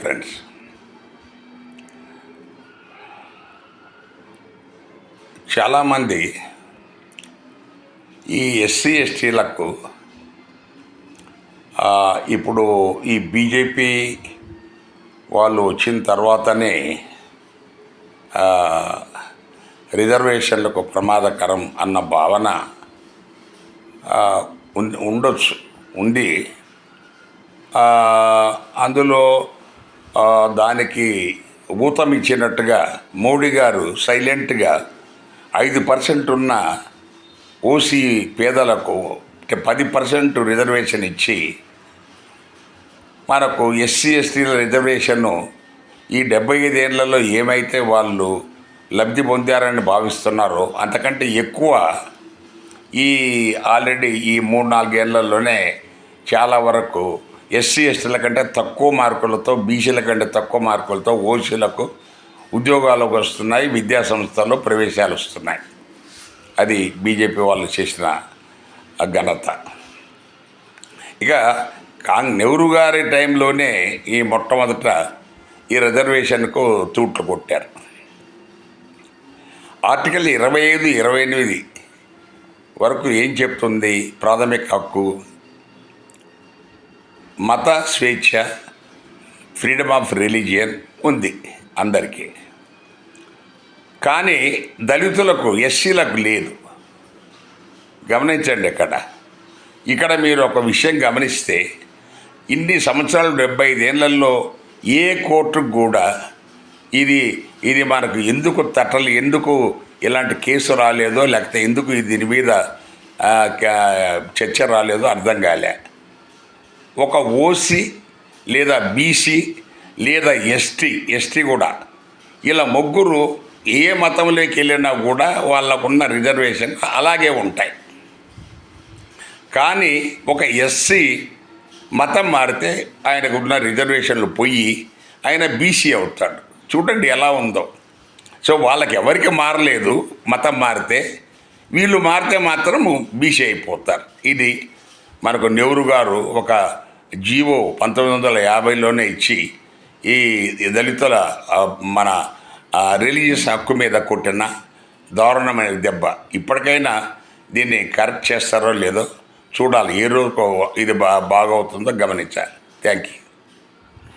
Friends, చాలామంది ఈ SC ఎస్టీలకు ఇప్పుడు ఈ బీజేపీ వాళ్ళు వచ్చిన తర్వాతనే రిజర్వేషన్లకు ప్రమాదకరం అన్న భావన ఉండొచ్చు ఉండి అందులో దానికి ఊతం ఇచ్చినట్టుగా మోడీ గారు సైలెంట్గా 5% ఉన్న ఓసీ పేదలకు 10% రిజర్వేషన్ ఇచ్చి మనకు ఎస్సీ ఎస్టీల రిజర్వేషన్ను ఈ 75 ఏళ్లలో ఏమైతే వాళ్ళు లబ్ధి పొందారని భావిస్తున్నారో అంతకంటే ఎక్కువ ఈ ఆల్రెడీ ఈ 3-4 ఏళ్లలోనే చాలా వరకు ఎస్సీ ఎస్టీల కంటే తక్కువ మార్కులతో, బీసీల కంటే తక్కువ మార్కులతో ఓసీలకు ఉద్యోగాలకు వస్తున్నాయి, విద్యా సంస్థల్లో ప్రవేశాలు వస్తున్నాయి. అది బీజేపీ వాళ్ళు చేసిన ఘనత. ఇక నెహ్రూ గారి టైంలోనే ఈ మొట్టమొదట ఈ రిజర్వేషన్కు తూట్లు కొట్టారు. ఆర్టికల్ 25, 28 వరకు ఏం చెప్తుంది? ప్రాథమిక హక్కు, మత స్వేచ్ఛ, ఫ్రీడమ్ ఆఫ్ రిలీజియన్ ఉంది అందరికీ. కానీ దళితులకు, ఎస్సీలకు లేదు. గమనించండి. ఇక్కడ మీరు ఒక విషయం గమనిస్తే ఇన్ని సంవత్సరాలు 75 ఏళ్లలో ఏ కోర్టుకు కూడా ఇది మనకు ఎందుకు ఇలాంటి కేసు రాలేదో, లేకపోతే ఎందుకు దీని మీద చర్చ రాలేదో అర్థం కాలే. ఒక ఓసీ లేదా బీసీ లేదా ఎస్టీ కూడా ఇలా ముగ్గురు ఏ మతంలోకి వెళ్ళినా కూడా వాళ్ళకున్న రిజర్వేషన్ అలాగే ఉంటాయి. కానీ ఒక ఎస్సీ మతం మారితే ఆయనకున్న రిజర్వేషన్లు పోయి ఆయన బీసీ అవుతాడు. చూడండి ఎలా ఉందో. సో వాళ్ళకి ఎవరికి మారలేదు మతం మారితే, వీళ్ళు మారితే మాత్రం బీసీ అయిపోతారు. ఇది మనకు నెహ్రూ గారు ఒక జీవో 1950లోనే ఇచ్చి ఈ దళితుల మన రిలీజియస్ హక్కు మీద కొట్టిన దారుణమైన దెబ్బ. ఇప్పటికైనా దీన్ని కరెక్ట్ చేస్తారో లేదో చూడాలి. ఏ రోజు ఇది బాగవుతుందో గమనించాలి. Thank you.